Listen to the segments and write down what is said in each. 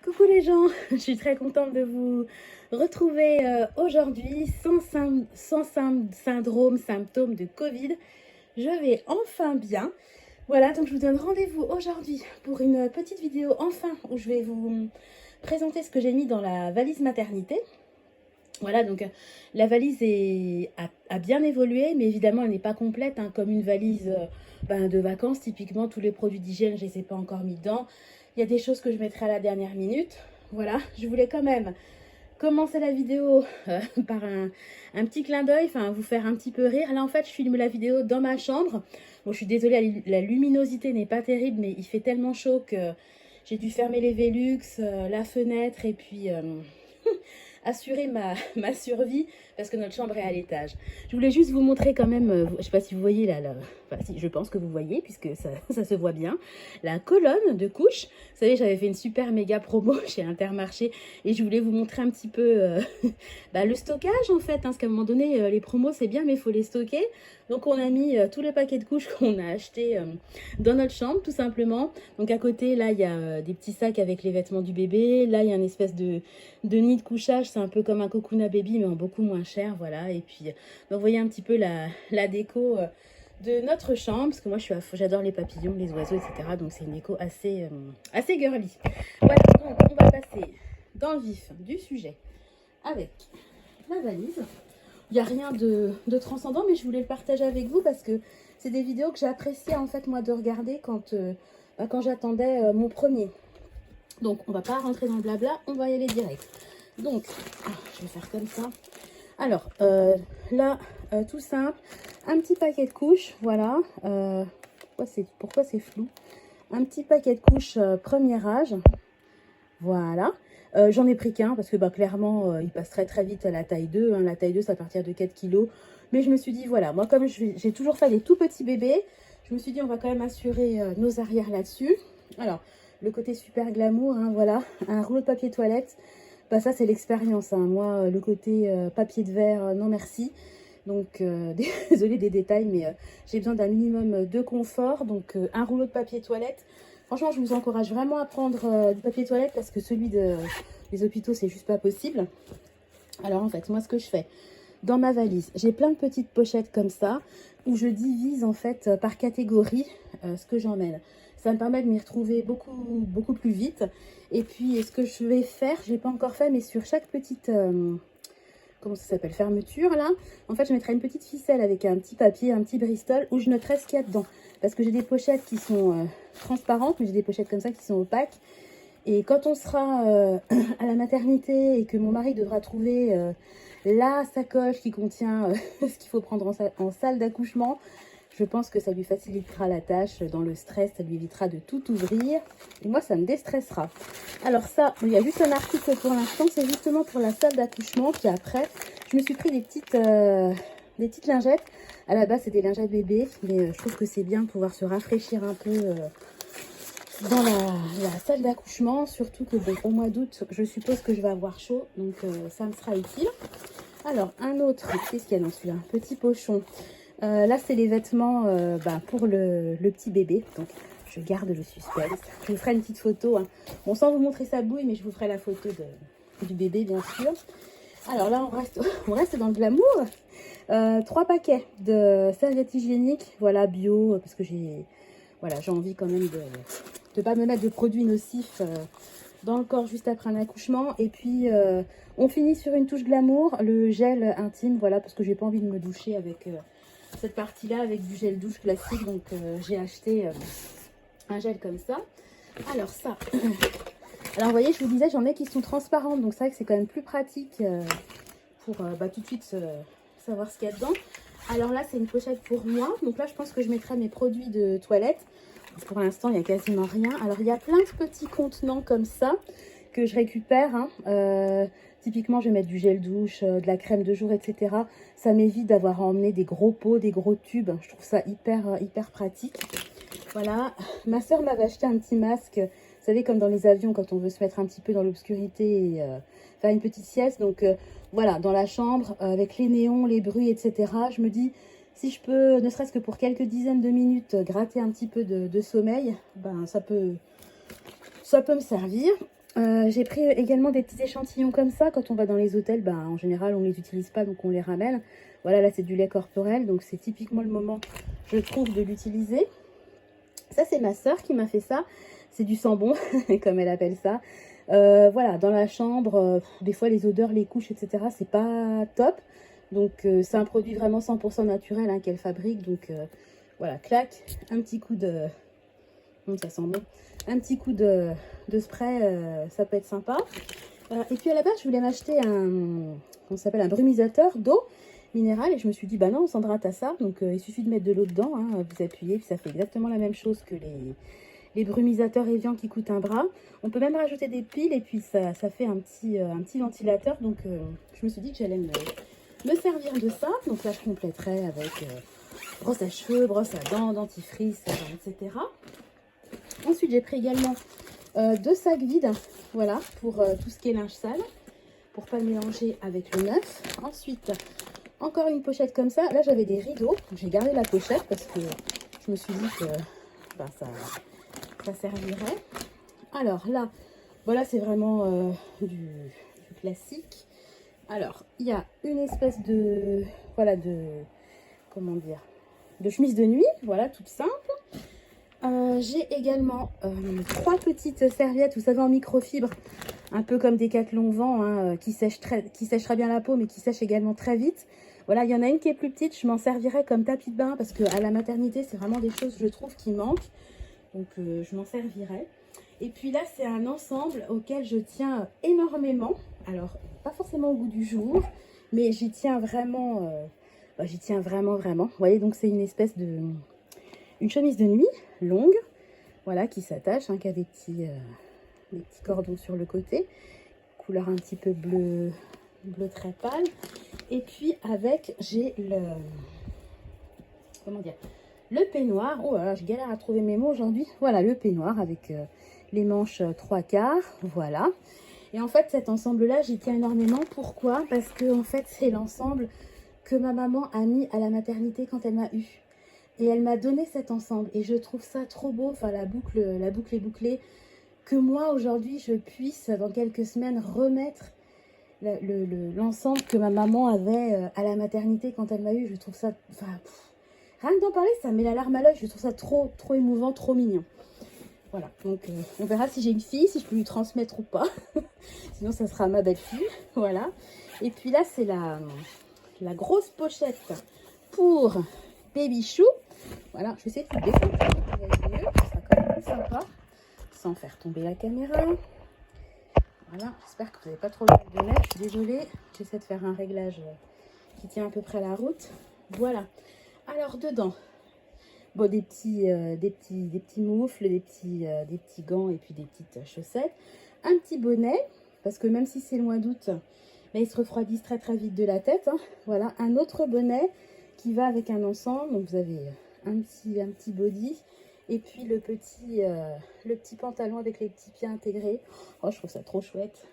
Coucou les gens, je suis très contente de vous retrouver aujourd'hui sans syndrome, symptômes de Covid. Je vais enfin bien. Voilà, donc je vous donne rendez-vous aujourd'hui pour une petite vidéo enfin où je vais vous présenter ce que j'ai mis dans la valise maternité. Voilà, donc la valise a bien évolué, mais évidemment elle n'est pas complète, hein, comme une valise de vacances. Typiquement, tous les produits d'hygiène, je ne les ai pas encore mis dedans. Il y a des choses que je mettrai à la dernière minute. Voilà, je voulais quand même commencer la vidéo par un petit clin d'œil, enfin vous faire un petit peu rire. Là en fait je filme la vidéo dans ma chambre. Bon, je suis désolée, la luminosité n'est pas terrible, mais il fait tellement chaud que j'ai dû fermer les Velux, la fenêtre et puis assurer ma survie parce que notre chambre est à l'étage. Je voulais juste vous montrer quand même, je ne sais pas si vous voyez là, enfin si, je pense que vous voyez puisque ça se voit bien, la colonne de couche. Vous savez, j'avais fait une super méga promo chez Intermarché et je voulais vous montrer un petit peu le stockage en fait, hein, parce qu'à un moment donné, les promos c'est bien mais il faut les stocker. Donc on a mis tous les paquets de couches qu'on a achetés dans notre chambre tout simplement. Donc à côté là il y a des petits sacs avec les vêtements du bébé. Là il y a une espèce de nid de couchage, c'est un peu comme un Cocoona Baby mais en beaucoup moins cher, voilà. Et puis donc vous voyez un petit peu la déco de notre chambre, parce que moi j'adore les papillons, les oiseaux, etc. Donc c'est une déco assez girly. Voilà, donc on va passer dans le vif du sujet avec la valise. Il n'y a rien de transcendant, mais je voulais le partager avec vous parce que c'est des vidéos que j'ai apprécié en fait moi de regarder quand j'attendais mon premier. Donc on va pas rentrer dans le blabla, on va y aller direct. Donc je vais faire comme ça. Alors là tout simple, un petit paquet de couches, voilà. Pourquoi c'est flou? Un petit paquet de couches premier âge, voilà. J'en ai pris qu'un parce que clairement il passe très vite à la taille 2, hein. La taille 2 c'est à partir de 4 kg. Mais je me suis dit voilà, moi comme j'ai toujours fait des tout petits bébés, je me suis dit on va quand même assurer nos arrières là-dessus. Alors le côté super glamour, hein, voilà, un rouleau de papier toilette, ça c'est l'expérience, hein. Moi le côté papier de verre, non merci. Donc désolée des détails, mais j'ai besoin d'un minimum de confort. Donc un rouleau de papier toilette. Franchement, je vous encourage vraiment à prendre du papier toilette parce que celui des hôpitaux, c'est juste pas possible. Alors en fait, moi ce que je fais, dans ma valise, j'ai plein de petites pochettes comme ça où je divise en fait par catégorie ce que j'emmène. Ça me permet de m'y retrouver beaucoup plus vite. Et puis ce que je vais faire, je n'ai pas encore fait, mais sur chaque petite... comment ça s'appelle, fermeture là, en fait je mettrai une petite ficelle avec un petit papier, un petit Bristol où je noterai ce qu'il y a dedans, parce que j'ai des pochettes qui sont transparentes, mais j'ai des pochettes comme ça qui sont opaques. Et quand on sera à la maternité et que mon mari devra trouver la sacoche qui contient ce qu'il faut prendre en salle d'accouchement, je pense que ça lui facilitera la tâche dans le stress, ça lui évitera de tout ouvrir. Et moi, ça me déstressera. Alors ça, il y a juste un article pour l'instant, c'est justement pour la salle d'accouchement. Puis après, je me suis pris des petites lingettes. À la base, c'est des lingettes bébés, mais je trouve que c'est bien de pouvoir se rafraîchir un peu dans la salle d'accouchement. Surtout que au mois d'août, je suppose que je vais avoir chaud, donc ça me sera utile. Alors, un autre, qu'est-ce qu'il y a dans celui-là? Petit pochon. Là, c'est les vêtements pour le petit bébé. Donc, je garde le suspense. Je vous ferai une petite photo. Hein. Bon, sans vous montrer sa bouille, mais je vous ferai la photo du bébé, bien sûr. Alors là, on reste dans le glamour. 3 paquets de serviettes hygiéniques. Voilà, bio, parce que j'ai envie quand même de ne pas me mettre de produits nocifs dans le corps juste après un accouchement. Et puis, on finit sur une touche glamour, le gel intime. Voilà, parce que j'ai pas envie de me doucher avec... cette partie là avec du gel douche classique, donc j'ai acheté un gel comme ça. Alors ça, alors vous voyez, je vous disais, j'en ai qui sont transparentes, donc c'est vrai que c'est quand même plus pratique pour tout de suite savoir ce qu'il y a dedans. Alors là, c'est une pochette pour moi, donc là je pense que je mettrai mes produits de toilette. Pour l'instant, il n'y a quasiment rien. Alors il y a plein de petits contenants comme ça que je récupère, hein. Typiquement, je vais mettre du gel douche, de la crème de jour, etc. Ça m'évite d'avoir à emmener des gros pots, des gros tubes. Je trouve ça hyper pratique. Voilà. Ma soeur m'avait acheté un petit masque. Vous savez, comme dans les avions, quand on veut se mettre un petit peu dans l'obscurité et faire une petite sieste. Donc, voilà, dans la chambre, avec les néons, les bruits, etc. Je me dis, si je peux, ne serait-ce que pour quelques dizaines de minutes, gratter un petit peu de sommeil, ça peut me servir. J'ai pris également des petits échantillons comme ça. Quand on va dans les hôtels, ben, en général, on ne les utilise pas, donc on les ramène. Voilà, là, c'est du lait corporel, donc c'est typiquement le moment, je trouve, de l'utiliser. Ça, c'est ma sœur qui m'a fait ça. C'est du sambon, comme elle appelle ça. Voilà, dans la chambre, des fois, les odeurs, les couches, etc., c'est pas top. Donc, c'est un produit vraiment 100% naturel hein, qu'elle fabrique. Donc, voilà, clac, un petit coup de... ça sent bon. Un petit coup de spray, ça peut être sympa. Et puis à la base, je voulais m'acheter on s'appelle un brumisateur d'eau minérale. Et je me suis dit, bah non, Sandra, t'as ça. Donc il suffit de mettre de l'eau dedans. Hein, vous appuyez, puis ça fait exactement la même chose que les brumisateurs Evian qui coûtent un bras. On peut même rajouter des piles et puis ça fait un petit ventilateur. Donc je me suis dit que j'allais me servir de ça. Donc là, je compléterai avec brosse à cheveux, brosse à dents, dentifrice, etc. Ensuite, j'ai pris également 2 sacs vides, voilà, pour tout ce qui est linge sale, pour pas le mélanger avec le neuf. Ensuite, encore une pochette comme ça. Là, j'avais des rideaux. J'ai gardé la pochette parce que je me suis dit que bah, ça servirait. Alors là, voilà, c'est vraiment du classique. Alors, il y a une espèce de, voilà, comment dire, de chemise de nuit, voilà, toute simple. J'ai également 3 petites serviettes, vous savez, en microfibre, un peu comme Decathlon vend, hein, qui sèchent très bien la peau, mais qui sèchent également très vite. Voilà, il y en a une qui est plus petite, je m'en servirai comme tapis de bain, parce qu'à la maternité, c'est vraiment des choses, je trouve, qui manquent. Donc, je m'en servirai. Et puis là, c'est un ensemble auquel je tiens énormément. Alors, pas forcément au goût du jour, mais j'y tiens vraiment, vraiment. Vous voyez, donc c'est une espèce de... une chemise de nuit longue, voilà, qui s'attache, hein, qui a des petits cordons sur le côté, couleur un petit peu bleu très pâle. Et puis avec, j'ai comment dire, le peignoir. Oh là là, je galère à trouver mes mots aujourd'hui. Voilà, le peignoir avec les manches 3/4, voilà. Et en fait, cet ensemble-là, j'y tiens énormément. Pourquoi? Parce que en fait, c'est l'ensemble que ma maman a mis à la maternité quand elle m'a eu. Et elle m'a donné cet ensemble et je trouve ça trop beau, enfin la boucle est bouclée, que moi aujourd'hui je puisse dans quelques semaines remettre l'ensemble que ma maman avait à la maternité quand elle m'a eu. Je trouve ça, enfin, rien que d'en parler, ça met la larme à l'œil, je trouve ça trop émouvant, trop mignon. Voilà, donc on verra si j'ai une fille, si je peux lui transmettre ou pas, sinon ça sera ma belle-fille, voilà. Et puis là c'est la grosse pochette pour Baby Chou. Voilà, je vais essayer de vous descendre pour qu'il y ait mieux. Ce sera quand même plus sympa. Sans faire tomber la caméra. Voilà, j'espère que vous n'avez pas trop le de neige. Je suis désolée. J'essaie de faire un réglage qui tient à peu près la route. Voilà. Alors, dedans, bon, des petits moufles, des petits gants et puis des petites chaussettes. Un petit bonnet, parce que même si c'est le mois d'août, mais il se refroidit très vite de la tête. Hein. Voilà, un autre bonnet qui va avec un ensemble. Donc, vous avez un petit body et puis le petit pantalon avec les petits pieds intégrés. Oh, je trouve ça trop chouette.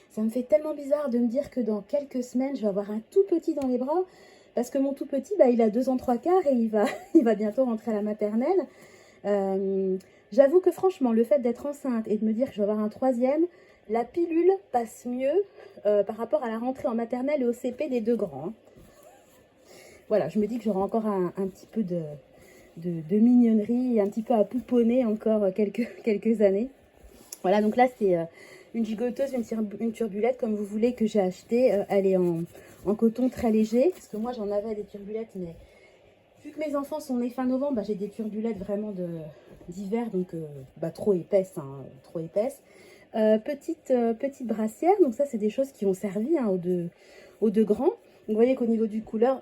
Ça me fait tellement bizarre de me dire que dans quelques semaines je vais avoir un tout petit dans les bras, parce que mon tout petit, bah, il a 2 ans 3/4 et il va bientôt rentrer à la maternelle. J'avoue que franchement, le fait d'être enceinte et de me dire que je vais avoir un 3e, la pilule passe mieux par rapport à la rentrée en maternelle et au CP des 2 grands. Voilà, je me dis que j'aurai encore un petit peu de mignonnerie, un petit peu à pouponner encore quelques années. Voilà, donc là c'est une gigoteuse, une turbulette comme vous voulez que j'ai acheté. Elle est en coton très léger, parce que moi j'en avais des turbulettes, mais vu que mes enfants sont nés fin novembre, bah, j'ai des turbulettes vraiment d'hiver, donc bah, trop épaisses, hein, trop épaisses. Petite brassière, donc ça c'est des choses qui ont servi hein, aux deux grands. Donc, vous voyez qu'au niveau des couleurs,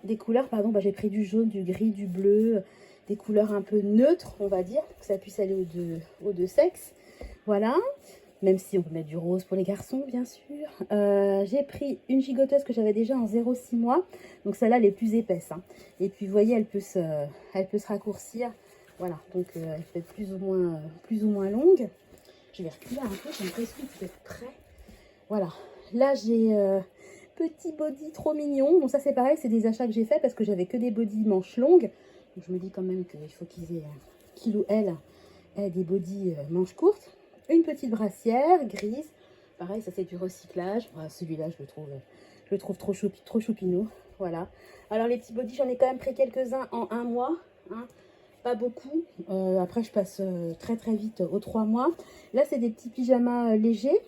pardon, bah, j'ai pris du jaune, du gris, du bleu, des couleurs un peu neutres, on va dire, pour que ça puisse aller aux deux sexes. Voilà, même si on peut mettre du rose pour les garçons, bien sûr. J'ai pris une gigoteuse que j'avais déjà en 0,6 mois, donc celle-là, elle est plus épaisse. Hein. Et puis, vous voyez, elle peut se raccourcir. Voilà, donc elle peut être plus ou moins longue. Je vais reculer un peu, j'ai l'impression que vous êtes prêts. Voilà, là, j'ai... petit body trop mignon. Bon, ça c'est pareil, c'est des achats que j'ai fait parce que j'avais que des body manches longues. Donc, je me dis quand même qu'il faut qu'il ou elle ait des body manches courtes. Une petite brassière grise. Pareil, ça c'est du recyclage. Ah, celui-là, je le trouve trop choupinou. Voilà. Alors les petits bodys, j'en ai quand même pris quelques-uns en un mois. Hein. Pas beaucoup. Après, je passe très vite aux 3 mois. Là, c'est des petits pyjamas légers.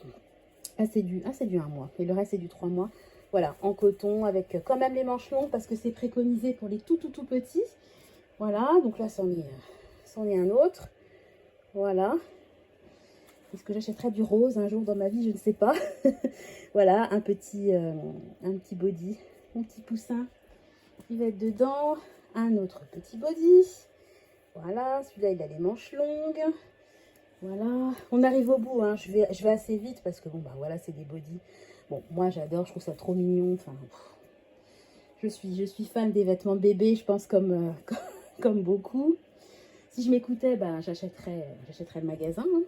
C'est du 1 mois. Et le reste, c'est du 3 mois. Voilà, en coton, avec quand même les manches longues, parce que c'est préconisé pour les tout petits. Voilà, donc là, c'en est un autre. Voilà. Est-ce que j'achèterai du rose un jour dans ma vie? Je ne sais pas. Voilà, un petit body. Mon petit poussin qui va être dedans. Un autre petit body. Voilà, celui-là, il a les manches longues. Voilà, on arrive au bout, hein. Je vais assez vite parce que bon, bah voilà, c'est des bodys. Bon, moi, j'adore, je trouve ça trop mignon. Enfin, je suis fan des vêtements bébés, je pense, comme beaucoup. Si je m'écoutais, bah, j'achèterais le magasin. Hein.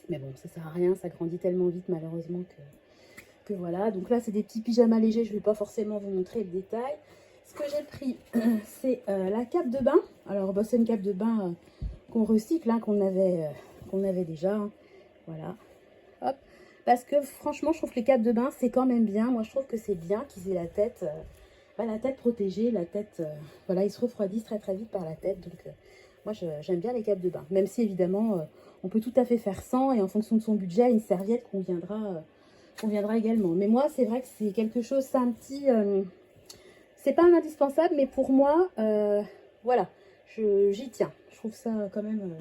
Mais bon, ça sert à rien, ça grandit tellement vite, malheureusement, que voilà. Donc là, c'est des petits pyjamas légers, je ne vais pas forcément vous montrer le détail. Ce que j'ai pris, c'est la cape de bain. Alors, bah, c'est une cape de bain qu'on recycle, hein, qu'on avait déjà. Hein. Voilà. Hop. Parce que franchement, je trouve que les capes de bain, c'est quand même bien. Moi, je trouve que c'est bien qu'ils aient la tête protégée, la tête... voilà, ils se refroidissent très vite par la tête. Donc, moi, j'aime bien les capes de bain. Même si, évidemment, on peut tout à fait faire sans. Et en fonction de son budget, une serviette conviendra également. Mais moi, c'est vrai que c'est quelque chose, c'est un petit... c'est pas un indispensable, mais pour moi, voilà, j'y tiens. Je trouve ça quand même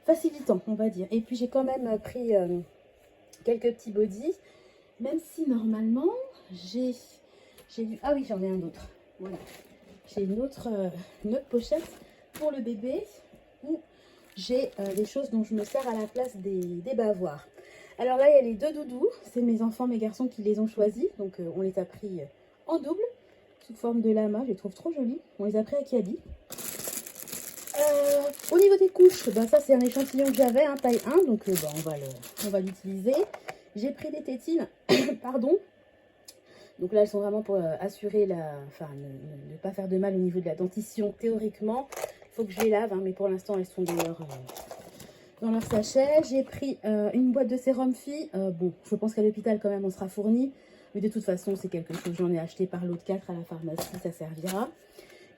facilitant, on va dire. Et puis, j'ai quand même pris quelques petits bodys. Même si, normalement, j'ai vu... Ah oui, j'en ai un autre. Voilà. J'ai une autre pochette pour le bébé où j'ai des choses dont je me sers à la place des bavoirs. Alors là, il y a les deux doudous. C'est mes enfants, mes garçons qui les ont choisis. Donc, on les a pris en double, sous forme de lama. Je les trouve trop jolis. On les a pris à Kiabi. Au niveau des couches, bah, ça, c'est un échantillon que j'avais, hein, taille 1. Donc, bah, on va l'utiliser. J'ai pris des tétines, pardon. Donc là, elles sont vraiment pour assurer enfin, ne pas faire de mal au niveau de la dentition, théoriquement. Il faut que je les lave, hein, mais pour l'instant, elles sont dans leur sachet. J'ai pris une boîte de sérum Phi. Bon, je pense qu'à l'hôpital, quand même, on sera fourni. Mais de toute façon, c'est quelque chose, j'en ai acheté par lot de 4 à la pharmacie, ça servira.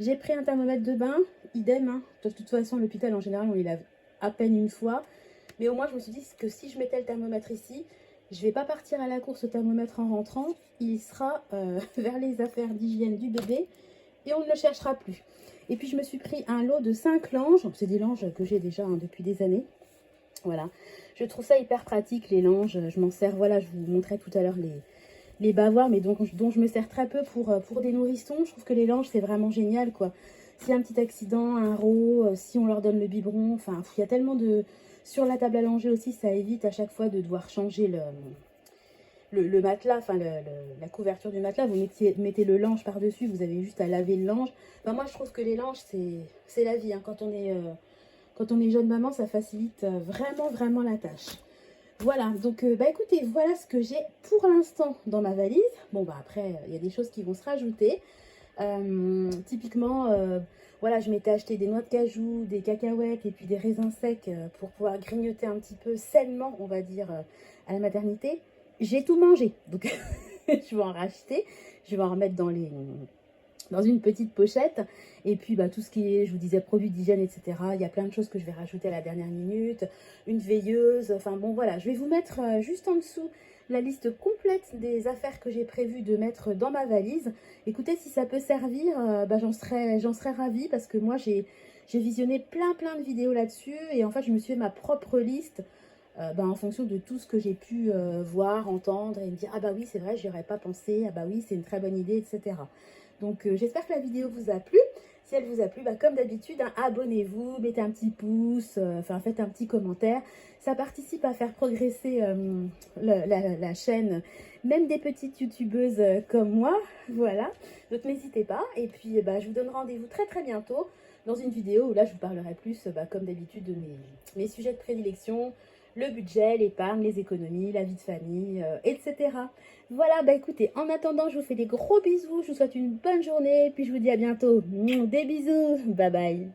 J'ai pris un thermomètre de bain, idem. Hein. De toute façon, à l'hôpital, en général, on les lave à peine une fois. Mais au moins, je me suis dit que si je mettais le thermomètre ici, je ne vais pas partir à la course au thermomètre en rentrant. Il sera vers les affaires d'hygiène du bébé et on ne le cherchera plus. Et puis, je me suis pris un lot de 5 langes. C'est des langes que j'ai déjà depuis des années. Voilà. Je trouve ça hyper pratique, les langes. Je m'en sers, voilà, je vous montrais tout à l'heure les bavoirs, mais dont je me sers très peu pour des nourrissons. Je trouve que les langes, c'est vraiment génial, quoi. S'il y a un petit accident, un row, si on leur donne le biberon, enfin, il y a tellement de... Sur la table à langer aussi, ça évite à chaque fois de devoir changer le matelas, enfin la couverture du matelas. Vous mettez le lange par-dessus, vous avez juste à laver le lange. Enfin, moi, je trouve que les langes, c'est la vie. Hein. Quand on est jeune maman, ça facilite vraiment la tâche. Voilà, donc bah écoutez, voilà ce que j'ai pour l'instant dans ma valise. Bon, bah après, il y a des choses qui vont se rajouter. Typiquement, voilà, je m'étais acheté des noix de cajou, des cacahuètes et puis des raisins secs pour pouvoir grignoter un petit peu sainement, on va dire, à la maternité. J'ai tout mangé, donc je vais en racheter. Je vais en remettre dans une petite pochette. Et puis, bah, tout ce qui est, je vous disais, produits d'hygiène, etc. Il y a plein de choses que je vais rajouter à la dernière minute. Une veilleuse. Enfin, bon, voilà. Je vais vous mettre juste en dessous la liste complète des affaires que j'ai prévu de mettre dans ma valise. Écoutez, si ça peut servir, bah, j'en serais ravie parce que moi, j'ai visionné plein de vidéos là-dessus. Et en fait, je me suis fait ma propre liste bah, en fonction de tout ce que j'ai pu voir, entendre et me dire « Ah bah oui, c'est vrai, j'y aurais pas pensé. Ah bah oui, c'est une très bonne idée, etc. » Donc, j'espère que la vidéo vous a plu. Si elle vous a plu, bah, comme d'habitude, hein, abonnez-vous, mettez un petit pouce, enfin faites un petit commentaire. Ça participe à faire progresser la chaîne, même des petites youtubeuses comme moi. Voilà, donc n'hésitez pas. Et puis, bah, je vous donne rendez-vous très bientôt dans une vidéo où là, je vous parlerai plus, bah, comme d'habitude, de mes sujets de prédilection, le budget, l'épargne, les économies, la vie de famille, etc. Voilà, bah écoutez, en attendant, je vous fais des gros bisous, je vous souhaite une bonne journée, puis je vous dis à bientôt. Des bisous, bye bye.